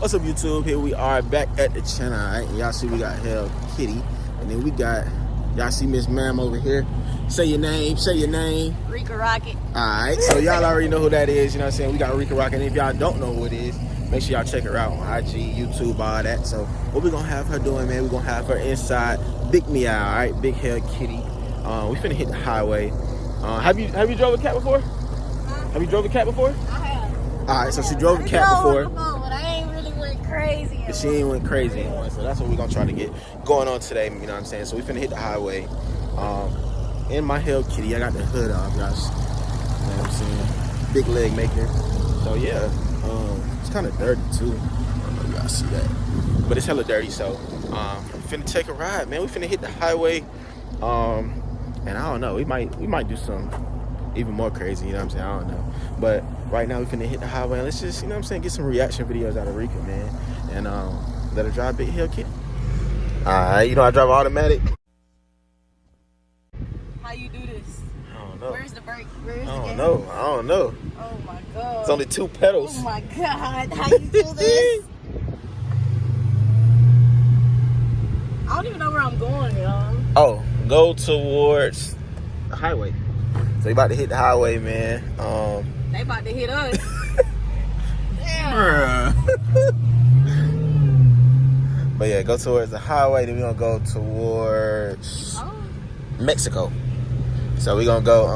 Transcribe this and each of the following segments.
What's up, YouTube? Here we are back at the channel, all right? Y'all see we got Hell Kitty, and then we got, y'all see Miss Ma'am over here. Say your name, say your name. Rika Rocket. All right, so y'all already know who that is, you know what I'm saying? We got Rika Rocket, and if y'all don't know who it is, make sure y'all check her out on IG, YouTube, all that. So what we gonna have her doing, man, we gonna have her inside Big Meow, all right? Big Hell Kitty. We finna hit the highway. Have you drove a cat before? Have you drove a cat before? I have. All right, so she drove a cat before. But I ain't really went crazy. But she ain't went crazy in one, so that's what we're gonna try to get going on today, you know what I'm saying? So we finna hit the highway. In my Hell Kitty, I got the hood off, y'all. You know what I'm saying? Big leg maker. So yeah, it's kind of dirty too. I don't know if y'all see that, but it's hella dirty. So we finna take a ride, man. We finna hit the highway, and I don't know. We might do some even more crazy. You know what I'm saying? I don't know. But right now we finna hit the highway, and let's just, you know what I'm saying, get some reaction videos out of Rika, man, and let her drive Big Hell Kitty. All right, you know I drive automatic. How you do this? I don't know. Where's the brake? Where's the I gas? don't know. Oh my god. It's only 2 pedals. Oh my god. How you do this? I don't even know where I'm going, y'all. Oh, go towards the highway. So you about to hit the highway, man. They about to hit us. Damn. But yeah, go towards the highway. Then we're gonna go towards Mexico. So we're gonna go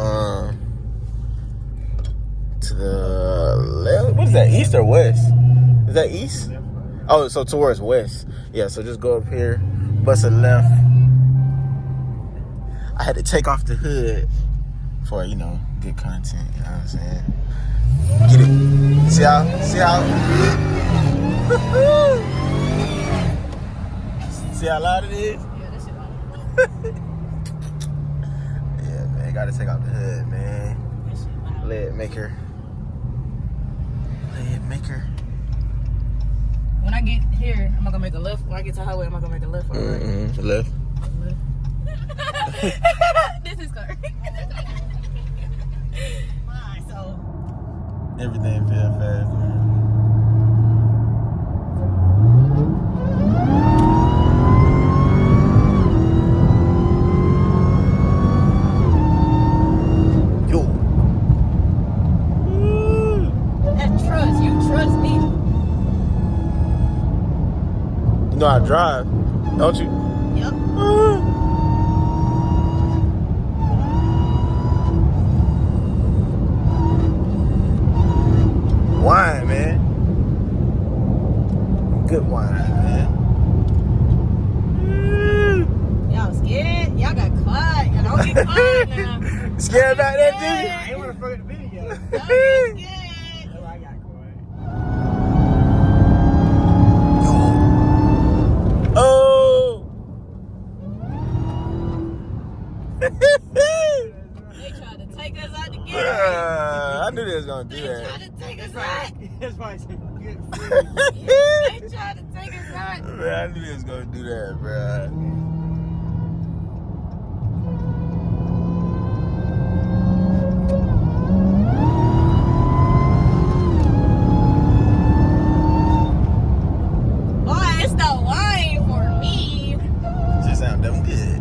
to the left. What is that? East or west? Is that east? Oh, so towards west. Yeah. So just go up here, bust a left. I had to take off the hood for, you know, good content. You know what I'm saying? Get it? See how? See how loud it is? Yeah, that shit loud. Yeah, man, gotta take off the hood, man. That shit loud. Lead maker. When I get here, am I gonna make a left? When I get to the highway, am I gonna make a left or right? Left. This is correct. Alright, so Everything feel fast, man. Yo. that trust, you trust me. You know I drive, don't you? Yep. Wine, man. Good wine, man. Y'all scared? Y'all got quiet. Y'all don't get quiet now. Scared about that, I dude? ain't want to forget the video. Don't get scared. Oh, I got quiet. Oh! They tried to take us out the game. I knew they was gonna do They that. tried to take us out. That's why I said get free. They tried to take us out. Man, I knew they was gonna do that, bro. Boy, it's the wine for me. Just sound damn good.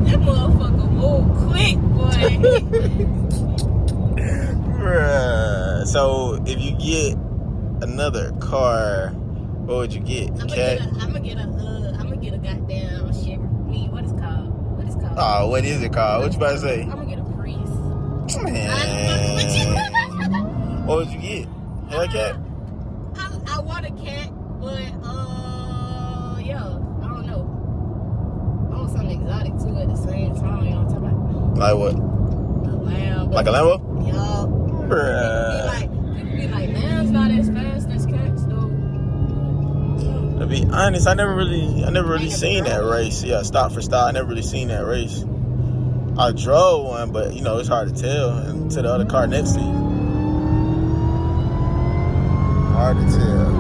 That motherfucker move quick, boy. Bruh. So if you get another car, what would you get? I'm Cat? gonna get a goddamn Chevy. What is called? Oh, what is it called? What you about to say? I'm gonna get a Prius. Man. What would you get? Hellcat? I want a cat, but yeah, I don't know. I want something exotic too at the same time. You know what I'm talking about? Like what? A lamb. Like a Lambo? Yeah. Bruh. People be like, lambs not as fast as cats though. To be honest, I never really seen that race. Yeah, stop for stop. I never really seen that race. I drove one, but you know, it's hard to tell. And to the other car next to you. Hard to tell.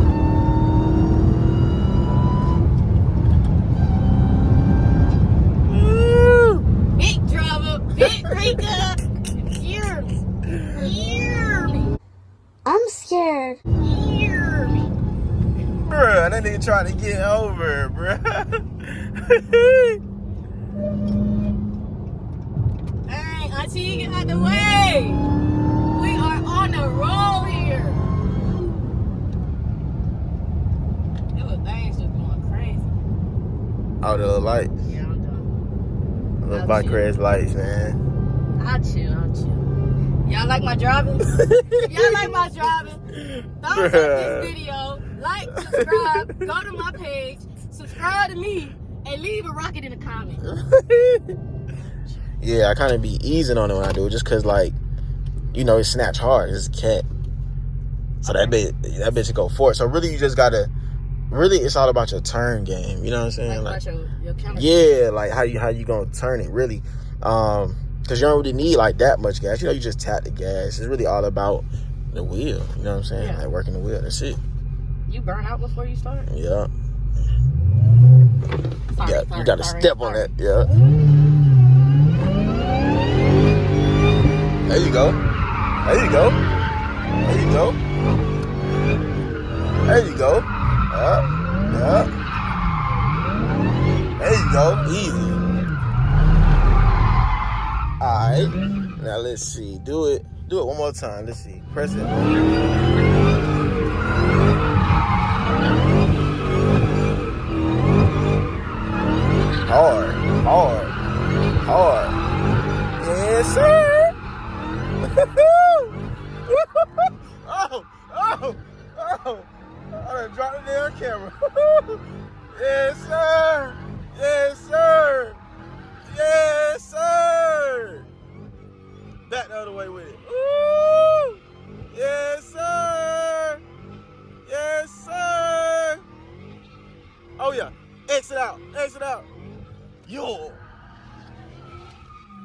Bruh, that nigga trying to get over, bruh. Hey, Auntie, get out the way. We are on the roll here. Them little things just going crazy. Oh, the lights. Yeah, I'm done. The Vicarious lights, man. I'll chill. Y'all like my driving? Y'all like my driving? Thumbs up this video. Like, subscribe, go to my page, subscribe to me, and leave a rocket in the comments. Yeah, I kind of be easing on it when I do it, just cause like, you know, it snatch hard. It's a cat, so that bitch go for it. So really, you just gotta. Really, it's all about your turn game. You know what I'm saying? Like your camera. Yeah, like how you gonna turn it really? Cause you don't really need like that much gas. You know, you just tap the gas. It's really all about the wheel. You know what I'm saying? Yeah. Like working the wheel. That's it. You burn out before you start? Yeah. Sorry, You gotta step on that. Yeah. There you go. There you go. There you go. There you go. Yeah. There you go. Easy. Alright. Now let's see. Do it one more time. Let's see. Press it. Hard. Yes, sir. Oh. I done dropped the damn camera. Yes, sir. Back the other way with it. Ooh. Yes, sir. Oh, yeah. Exit out. Yo.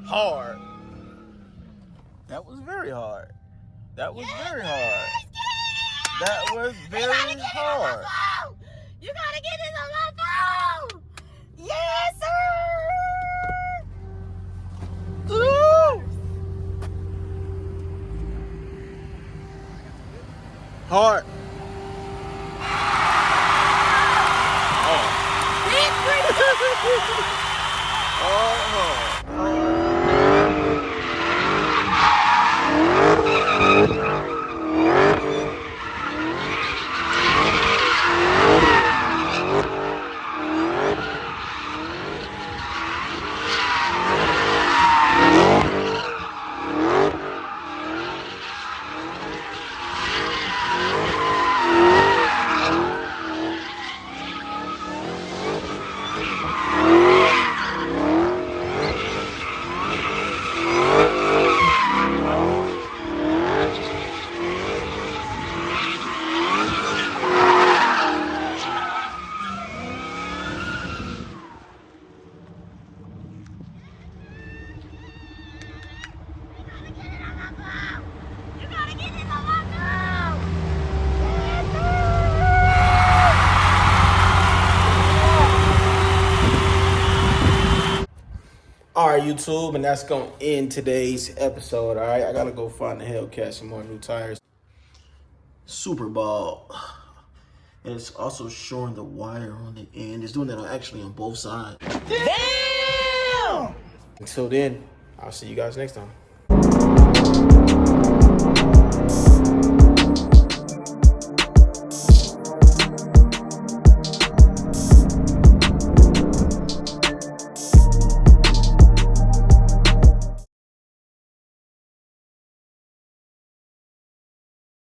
Hard. That was very hard. That was very hard. You gotta get this on my phone. Yes, sir. Ooh. Hard. All right, YouTube, and that's going to end today's episode, all right? I got to go find the Hellcat some more new tires. Super Ball. And it's also showing the wire on the end. It's doing that actually on both sides. Damn! Until then, I'll see you guys next time.